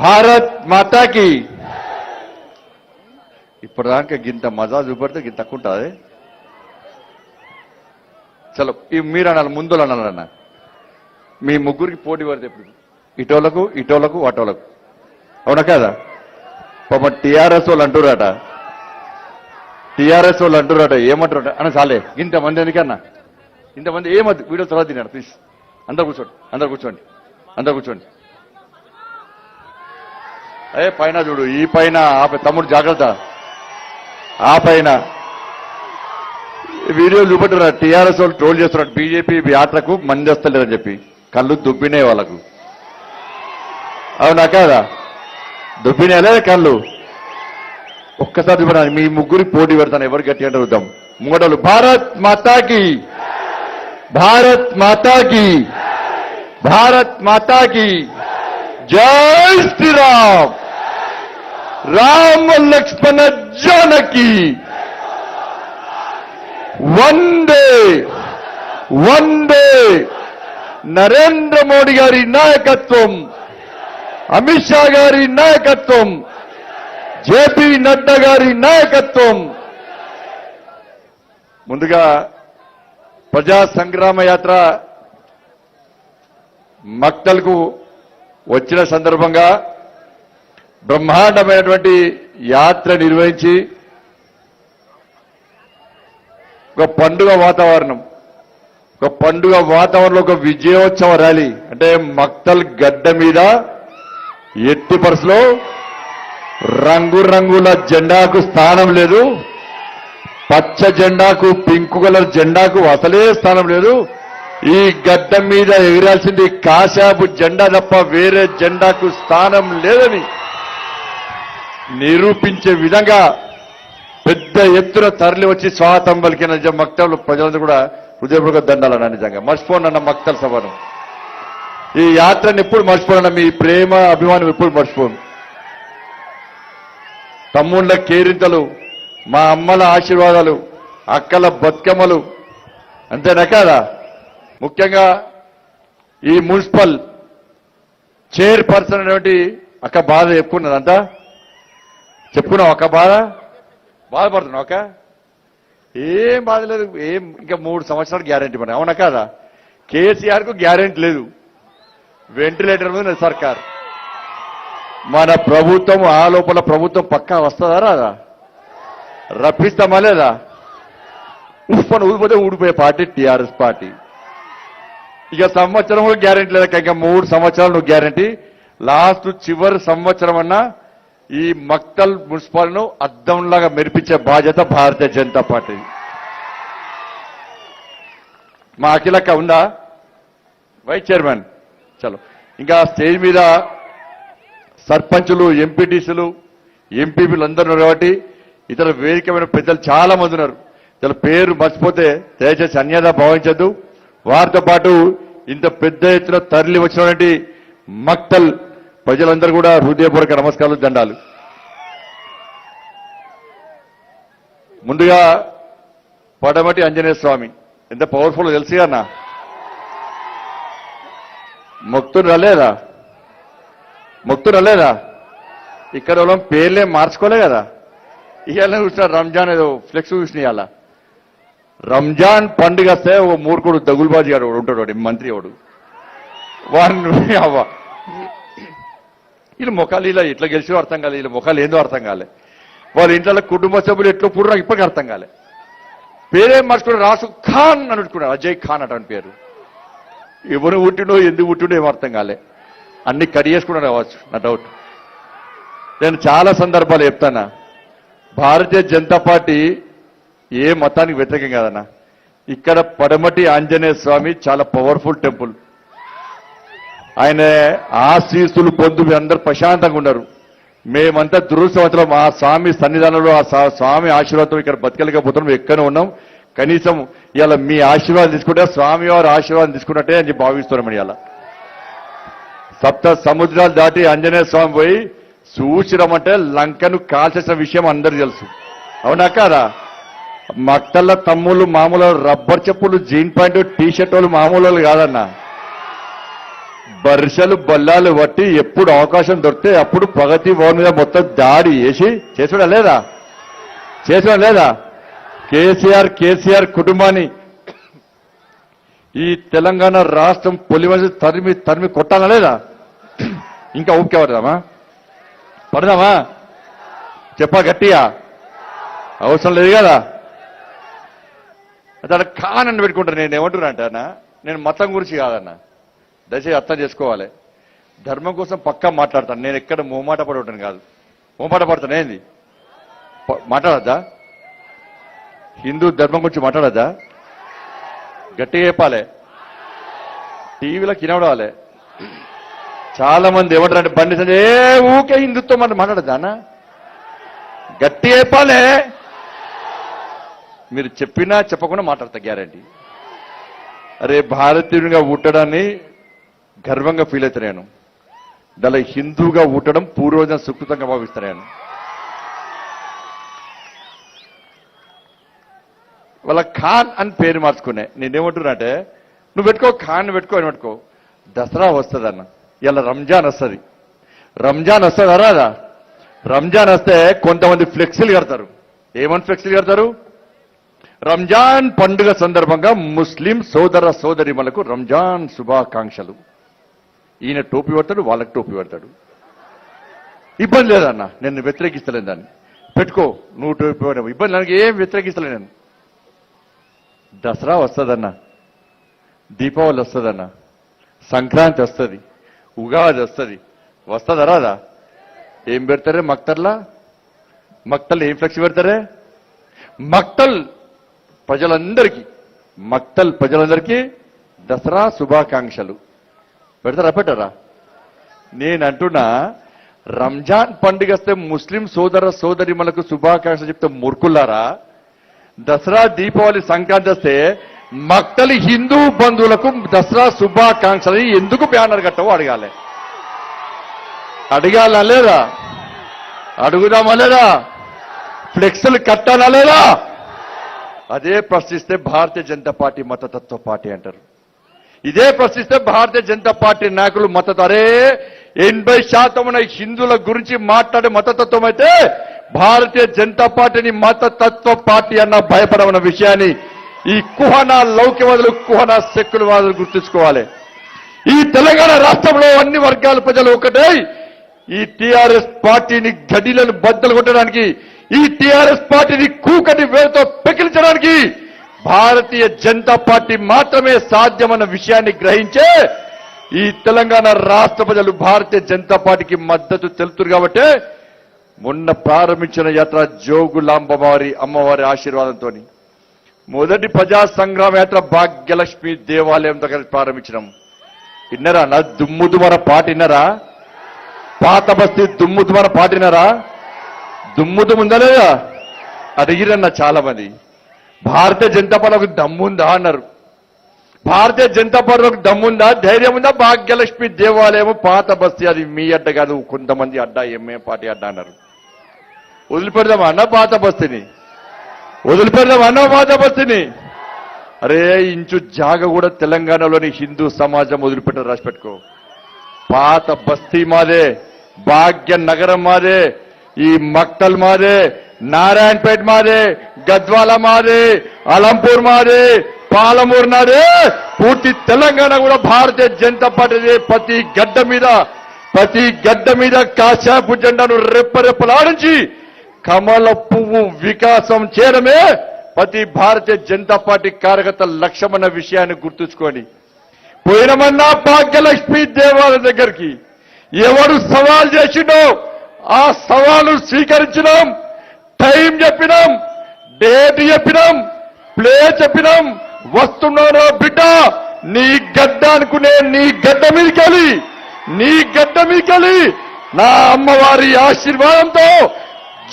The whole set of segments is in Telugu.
భారత్ మాతాకి ఇప్పటిదాకా గింత మజా చూపెడితే గింత తక్కువ ఉంటుంది. చలో మీరు అనాలి, ముందు అనాలన్న. మీ ముగ్గురికి పోటీ పడితే ఇప్పుడు ఇటోళ్లకు ఇటోళ్లకు అటోళ్లకు, అవునా కదా? పాపం టీఆర్ఎస్ వాళ్ళు అంటున్నారట, ఏమంటారట అన్న చాలే ఇంతమంది ఎందుకన్నా, ఇంతమంది ఏమద్దు, వీడియో తర్వాత తిన్నాడు. ప్లీజ్ అందరు కూర్చోండి. పైన చూడు, ఈ పైన తమ్ముడు జాగ్రత్త, ఆ పైన వీడియోలు చూపెట్టున్నారు. టీఆర్ఎస్ వాళ్ళు ట్రోల్ చేస్తున్నారు, బీజేపీ యాత్రకు మంది వస్తలేదని చెప్పి. కళ్ళు దుబ్బినాయి వాళ్ళకు, అవునా కాదా? దుబ్బినాయలే కళ్ళు. ఒక్కసారి చూపడానికి మీ ముగ్గురికి పోటీ పెడతాను, ఎవరు గట్టి అంటే చూద్దాం. మూడలు భారత్ మాతాకి, జై శ్రీరామ్, రామ లక్ష్మణ జానకి, వందే నరేంద్ర మోడీ గారి నాయకత్వం, అమిత్ షా గారి నాయకత్వం, జేపీ నడ్డా గారి నాయకత్వం. ముందుగా ప్రజా సంగ్రామ యాత్ర మక్తల్కు వచ్చిన సందర్భంగా బ్రహ్మాండమైనటువంటి యాత్ర నిర్వహించి ఒక పండుగ వాతావరణంలో ఒక విజయోత్సవ ర్యాలీ. అంటే మక్తల్ గడ్డ మీద ఎట్టి పరిస్థితుల్లో రంగురంగుల జెండాకు స్థానం లేదు, పచ్చ జెండాకు, పింక్ కలర్ జెండాకు అసలే స్థానం లేదు. ఈ గడ్డ మీద ఎగిరాల్సింది కాశాపు జెండా తప్ప వేరే జెండాకు స్థానం లేదని నిరూపించే విధంగా పెద్ద ఎత్తున తరలి వచ్చి స్వాగతం పలికిన మక్తల్ ప్రజలందరూ కూడా హృదయపూర్వక దండాలన్న. నిజంగా మర్చిపోనన్న మక్తల్ సభను, ఈ యాత్రను ఎప్పుడు మర్చిపోనన్న, మీ ప్రేమ అభిమానం ఎప్పుడు మర్చిపోను. తమ్ముళ్ళ కేరింతలు, మా అమ్మల ఆశీర్వాదాలు, అక్కల బతుకమ్మలు, అంతేనా కాదా? ముఖ్యంగా ఈ మున్సిపల్ చైర్పర్సన్ అనేటువంటి అక్క బాధ చెప్పుకున్నదంతా చెప్పుకున్నావు. అక్క బాధపడుతున్నావు అక్క? ఏం బాధ లేదు, ఇంకా 3 సంవత్సరాలు గ్యారెంటీ మరి, అవునా కాదా? కేసీఆర్ కు గ్యారెంటీ లేదు, వెంటిలేటర్ మీద సర్కార్. మన ప్రభుత్వం ఆ లోపల ప్రభుత్వం పక్కా వస్తుందా రాదా? రప్పిస్తామా లేదా? ఉప్పని ఊడిపోతే ఊడిపోయే పార్టీ టీఆర్ఎస్ పార్టీ. ఇక సంవత్సరం కూడా గ్యారెంటీ లేక ఇంకా 3 సంవత్సరాలు నువ్వు గ్యారెంటీ. లాస్ట్ చివరి సంవత్సరం అన్నా ఈ మక్తల్ మున్సిపాలిటీను అద్దంలాగా మెరిపించే బాధ్యత భారతీయ జనతా పార్టీ. మా అఖిలక్క ఉందా వైస్ చైర్మన్? చలో, ఇంకా స్టేజ్ మీద సర్పంచులు, ఎంపీటీసీలు, ఎంపీపీలు అందరూ ఉన్నారు కాబట్టి ఇతర వేదికమైన పెద్దలు చాలా మంది ఉన్నారు. ఇలా పేరు మర్చిపోతే దయచేసి అన్యదా భావించద్దు. వారితో పాటు ఇంత పెద్ద ఎత్తున తరలి వచ్చినటువంటి మక్తల్ ప్రజలందరూ కూడా హృదయపూర్వక నమస్కారాలు, దండాలు. ముందుగా పడమటి ఆంజనేయ స్వామి ఎంత పవర్ఫుల్ తెలుసు అన్న. మొక్తురు రాలేదా? ఇక్కడ వాళ్ళం పేర్లే మార్చుకోలే కదా. ఇవాళ చూసిన రంజాన్ ఏదో ఫ్లెక్స్ చూసిన, ఇవాళ రంజాన్ పండుగ వస్తే ఓ మూర్ఖుడు దగులుబాజీ గారు ఉంటాడు, వాడు మంత్రి వాడు, వాడిని అవ్వ వీళ్ళు ముఖాలు ఇలా ఇట్లా గెలిచి అర్థం కాలే, వీళ్ళ ముఖాలు ఏందో అర్థం కాలే, వాళ్ళ ఇంట్లో కుటుంబ సభ్యులు ఎట్లా పుర్రా ఇప్పటికీ అర్థం కాలే. పేరేం మార్చుకున్నాడు, రాసు ఖాన్ అని పెట్టుకున్నాడు, అజయ్ ఖాన్ అటువంటి పేరు. ఎవరు పుట్టిండో ఎందుకు పుట్టిండో ఏమో అర్థం కాలే, అన్ని కడిగేసుకున్నాడు కావచ్చు నా డౌట్. నేను చాలా సందర్భాలు చెప్తానా, భారతీయ జనతా పార్టీ ఏ మతానికి వ్యతిరేకం కాదన్నా. ఇక్కడ పడమటి ఆంజనేయ స్వామి చాలా పవర్ఫుల్ టెంపుల్. ఆయన ఆశీస్సులు పొందు అందరూ ప్రశాంతంగా ఉన్నారు. మేమంతా దురదృష్టవంతులం, ఆ స్వామి సన్నిధానంలో ఆ స్వామి ఆశీర్వాదంతో ఇక్కడ బతకలేకపోతున్నాం, ఎక్కడ ఉన్నాం. కనీసం ఇవాళ మీ ఆశీర్వాదం తీసుకుంటే స్వామివారి ఆశీర్వాదం తీసుకున్నట్టే అని భావిస్తున్నామని. ఇలా 7 సముద్రాలు దాటి ఆంజనేయ స్వామి పోయి చూసిరమంటే లంకను కాల్చేసిన విషయం అందరికీ తెలుసు, అవునా కాదా? మక్తల్ల తమ్ముళ్ళు మామూలు రబ్బర్ చెప్పులు, జీన్ ప్యాంటు, టీ షర్ట్ వాళ్ళు మామూలు కాదన్నా. బర్షలు బల్లాలు బట్టి ఎప్పుడు అవకాశం దొరికితే అప్పుడు ప్రగతి భవన్ మీద మొత్తం దాడి చేసి చేసుడా లేదా కేసీఆర్ కుటుంబాన్ని ఈ తెలంగాణ రాష్ట్రం పొలిమసి తరిమి కొట్టాలా లేదా? ఇంకా ఊపికే పడదామా చెప్పా గట్టిగా అవసరం లేదు కదా. అతను కానని పెట్టుకుంటాను. నేను ఏమంటున్నా అంటే అన్న, నేను మతం గురించి కాదన్న, దయచేసి అర్థం చేసుకోవాలి. ధర్మం కోసం పక్కా మాట్లాడతాను. నేను ఎక్కడ మొహమాట పడి ఉంటాను కాదు. మొహమాట పడతాను ఏంది మాట్లాడద్దా? హిందూ ధర్మం గురించి మాట్లాడద్దా? గట్టిగా చెప్పాలి, టీవీలో కినవడాలి. చాలా మంది ఏమంటారంటే బండి సంజయ్ ఊకే హిందుత్వం అని మాట్లాడద్దా అన్న? గట్టిగా చెప్పాలి. మీరు చెప్పినా చెప్పకుండా మాట్లాడతా గ్యారంటీ. అరే భారతీయునిగా పుట్టడాన్ని గర్వంగా ఫీల్ అవుతా నేను. దాని హిందూగా పుట్టడం పూర్వజన సుకృతంగా భావిస్తా నేను. వాళ్ళ ఖాన్ అని పేరు మార్చుకునే. నేనేమంటున్నా అంటే నువ్వు పెట్టుకో, ఖాన్ పెట్టుకో అని పెట్టుకో. దసరా వస్తుంది అన్న, ఇలా రంజాన్ వస్తుంది. రంజాన్ వస్తుందా రాదా? రంజాన్ వస్తే కొంతమంది ఫ్లెక్సీలు కడతారు. ఏమని ఫ్లెక్సీలు కడతారు? రంజాన్ పండుగ సందర్భంగా ముస్లిం సోదర సోదరిమలకు రంజాన్ శుభాకాంక్షలు. ఈయన టోపీ పెడతాడు, వాళ్ళకి టోపీ పెడతాడు. ఇబ్బంది లేదన్న, నేను వ్యతిరేకిస్తలేను దాన్ని. పెట్టుకో, నువ్వు టోపీ పెట్టావు, ఇబ్బంది, నాకు ఏం వ్యతిరేకిస్తలే నేను. దసరా వస్తుందన్న, దీపావళి వస్తుందన్న, సంక్రాంతి వస్తుంది, ఉగాది వస్తుంది. వస్తుందా రాదా? ఏం పెడతారే మక్తల్లా? మక్తల్ ఏం ఫ్లెక్స్ పెడతారే? మక్తల్ ప్రజలందరికీ దసరా శుభాకాంక్షలు పెడతారా పెట్టారా? నేను అంటున్నా, రంజాన్ పండుగ వస్తే ముస్లిం సోదర సోదరిమలకు శుభాకాంక్షలు చెప్తే మురుకుల్లారా? దసరా దీపావళి సంక్రాంతి వస్తే మక్తలి హిందూ బంధువులకు దసరా శుభాకాంక్షలు ఎందుకు బ్యానర్ కట్టవో అడగాలి. అడగాలా లేదా? అడుగుదామా లేదా? ఫ్లెక్స్లు కట్టాలా లేదా? అదే ప్రశ్నిస్తే భారతీయ జనతా పార్టీ మతతత్వ పార్టీ అంటారు. ఇదే ప్రశ్నిస్తే భారతీయ జనతా పార్టీ నాయకులు అరే 80% హిందువుల గురించి మాట్లాడే మతతత్వం అయితే భారతీయ జనతా పార్టీని మతతత్వ పార్టీ అన్న భయపడమన్న విషయాన్ని ఈ కుహనా లౌక్యవాదులు, కుహనా సెక్యులర్వాదులు గుర్తుంచుకోవాలి. ఈ తెలంగాణ రాష్ట్రంలో అన్ని వర్గాల ప్రజలు ఒకటే ఈ టీఆర్ఎస్ పార్టీని గడిలను బద్దలు కొట్టడానికి, ఈ టీఆర్ఎస్ పార్టీని కూకటి వేరుతో పెకిలించడానికి భారతీయ జనతా పార్టీ మాత్రమే సాధ్యమన్న విషయాన్ని గ్రహించే ఈ తెలంగాణ రాష్ట్ర ప్రజలు భారతీయ జనతా పార్టీకి మద్దతు తెలుపుతారు. కాబట్టి మొన్న ప్రారంభించిన యాత్ర జోగులాంబవారి అమ్మవారి ఆశీర్వాదంతో మొదటి ప్రజా సంగ్రామ యాత్ర భాగ్యలక్ష్మి దేవాలయం దగ్గర ప్రారంభించినాం. విన్నరా నా దుమ్ముదుమర పాట? విన్నరా? పాత బస్తీ దుమ్ముదుమర పాట విన్నరా? దుమ్ముదుముందా లేదా అడిగిరన్న చాలా మంది. భారతీయ జనతా పార్టీ ఒక దమ్ముందా అన్నారు. భారతీయ జనతా పార్టీ ఒక దమ్ముందా, ధైర్యం ఉందా? భాగ్యలక్ష్మి దేవాలయం పాత బస్తీ, అది మీ అడ్డ కాదు, కొంతమంది అడ్డా, ఎంఏ పార్టీ అడ్డా అన్నారు. వదిలిపెడదామా అన్న పాత బస్తీని? వదిలిపెడదామా అన్న పాత బస్తీని? అరే ఇంచు జాగ కూడా తెలంగాణలోని హిందూ సమాజం వదిలిపెట్టారు. రాసిపెట్టుకో. పాత బస్తీ మాదే, భాగ్య నగరం మాదే, ఈ మక్తల్ మాదే, నారాయణపేట మాదే, గద్వాల మాదే, అలంపూర్ మాదే, పాలమూరు నాదే, పూర్తి తెలంగాణ కూడా భారతీయ జనతా పార్టీ. ప్రతి గడ్డ మీద కాశాపు జెండాను రెప్పరెప్పలాడించి కమల పువ్వు వికాసం చేయడమే ప్రతి భారతీయ జనతా పార్టీ కార్యకర్త లక్ష్యమన్న విషయాన్ని గుర్తుంచుకొని పోయినమన్నా భాగ్యలక్ష్మి దేవాలయం దగ్గరికి ఎవరు సవాల్ చేసిండో ఆ సవాలు స్వీకరించినాం. టైం చెప్పినాం, డేట్ చెప్పినాం, ప్లే చెప్పినాం. వస్తున్నారో బిడ్డ, నీ గడ్డ అనుకునే నీ గడ్డ మీదకెళ్ళి నా అమ్మవారి ఆశీర్వాదంతో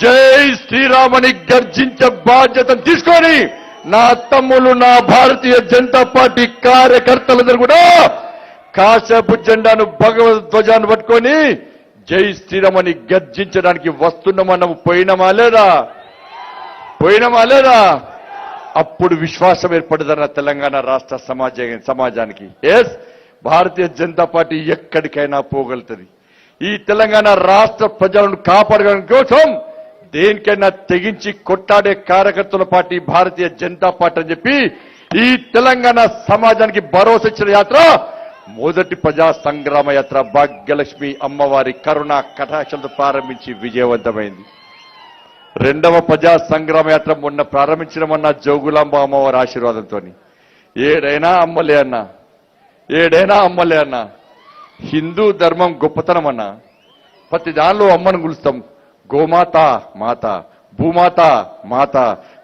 జై శ్రీరామని గర్జించే బాధ్యతను తీసుకొని నా తమ్ములు, నా భారతీయ జనతా పార్టీ కార్యకర్తలందరూ కూడా కాశాపు జెండాను, భగవద్ ధ్వజాన్ని పట్టుకొని జై శ్రీరామని గర్జించడానికి వస్తున్నామన్నాము. పోయినమా లేదా? అప్పుడు విశ్వాసం ఏర్పడదన్న తెలంగాణ రాష్ట్ర సమాజానికి. ఎస్, భారతీయ జనతా పార్టీ ఎక్కడికైనా పోగలుగుతుంది. ఈ తెలంగాణ రాష్ట్ర ప్రజలను కాపాడడం కోసం దేనికైనా తెగించి కొట్టాడే కార్యకర్తల పార్టీ భారతీయ జనతా పార్టీ అని చెప్పి ఈ తెలంగాణ సమాజానికి భరోసా ఇచ్చిన యాత్ర మొదటి ప్రజా సంగ్రామ యాత్ర భాగ్యలక్ష్మి అమ్మవారి కరుణా కటాక్షలతో ప్రారంభించి విజయవంతమైంది. రెండవ ప్రజా సంగ్రామ యాత్ర మొన్న ప్రారంభించడమన్న జోగులాంబ అమ్మవారి ఆశీర్వాదంతో ఏడైనా అమ్మలే అన్నా హిందూ ధర్మం గొప్పతనం అన్నా ప్రతి దానిలో అమ్మను గులుస్తాం. గోమాత మాత, భూమాత మాత,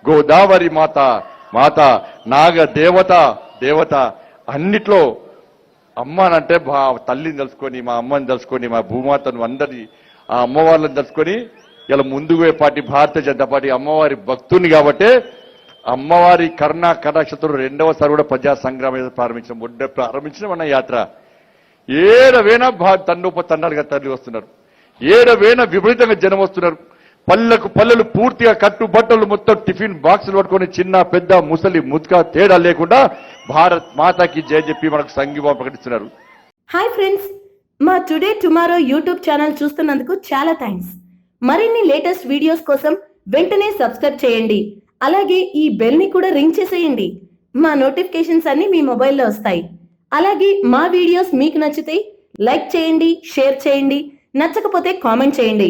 గోదావరి మాత మాత, నాగ దేవత అన్నిట్లో అమ్మనంటే తల్లిని తెలుసుకొని, మా అమ్మని తెలుసుకొని, మా భూమాతను అందరి ఆ అమ్మవార్లను తెలుసుకొని ఇలా ముందుకు పోయే పార్టీ భారతీయ జనతా పార్టీ అమ్మవారి భక్తుని కాబట్టి అమ్మవారి కరుణా కటాక్షతో రెండవసారి కూడా ప్రజా సంగ్రామ ప్రారంభించిన మన యాత్ర ఏడవేనా తండోపతండాలుగా తరలి వస్తున్నారు. ఏడవేనా విపరీతంగా జనం వస్తున్నారు. పల్లెలు పూర్తిగా కట్టుబట్టలు మొత్తం టిఫిన్ బాక్సులు పట్టుకొని చిన్న పెద్ద ముసలి ముత్క తేడా లేకుండా భారత్ మాతాకి జయ చెప్పి మనకు సంఘీభావం ప్రకటిస్తున్నారు. హాయ్ ఫ్రెండ్స్, మా టుడే టుమారో యూట్యూబ్ ఛానల్ చూస్తున్నందుకు చాలా థ్యాంక్స్. మరిన్ని లేటెస్ట్ వీడియోస్ కోసం వెంటనే సబ్స్క్రైబ్ చేయండి. అలాగే ఈ బెల్ ని కూడా రింగ్ చేసేయండి. మా నోటిఫికేషన్స్ అన్ని మీ మొబైల్లో వస్తాయి. అలాగే మా వీడియోస్ మీకు నచ్చితే లైక్ చేయండి, షేర్ చేయండి, నచ్చకపోతే కామెంట్ చేయండి.